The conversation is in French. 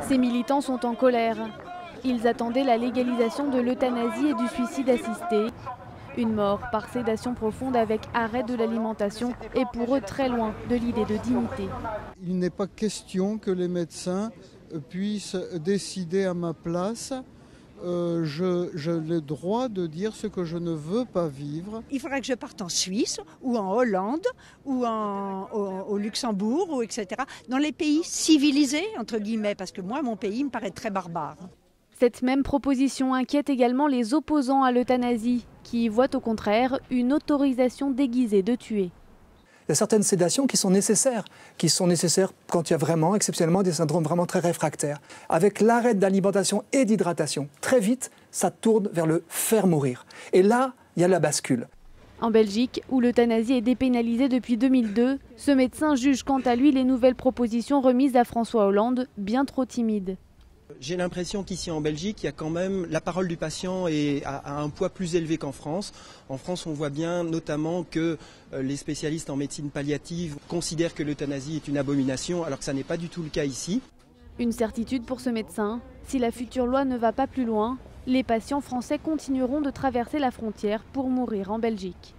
Ces militants sont en colère. Ils attendaient la légalisation de l'euthanasie et du suicide assisté. Une mort par sédation profonde avec arrêt de l'alimentation est pour eux très loin de l'idée de dignité. Il n'est pas question que les médecins puissent décider à ma place. J'ai le droit de dire ce que je ne veux pas vivre. Il faudrait que je parte en Suisse ou en Hollande ou au Luxembourg, ou etc. Dans les pays civilisés, entre guillemets, parce que moi, mon pays me paraît très barbare. Cette même proposition inquiète également les opposants à l'euthanasie, qui voient au contraire une autorisation déguisée de tuer. Il y a certaines sédations qui sont nécessaires quand il y a vraiment, exceptionnellement, des syndromes vraiment très réfractaires. Avec l'arrêt d'alimentation et d'hydratation, très vite, ça tourne vers le faire mourir. Et là, il y a la bascule. En Belgique, où l'euthanasie est dépénalisée depuis 2002, ce médecin juge quant à lui les nouvelles propositions remises à François Hollande bien trop timides. J'ai l'impression qu'ici en Belgique, il y a quand même la parole du patient a un poids plus élevé qu'en France. En France, on voit bien notamment que les spécialistes en médecine palliative considèrent que l'euthanasie est une abomination, alors que ça n'est pas du tout le cas ici. Une certitude pour ce médecin, si la future loi ne va pas plus loin, les patients français continueront de traverser la frontière pour mourir en Belgique.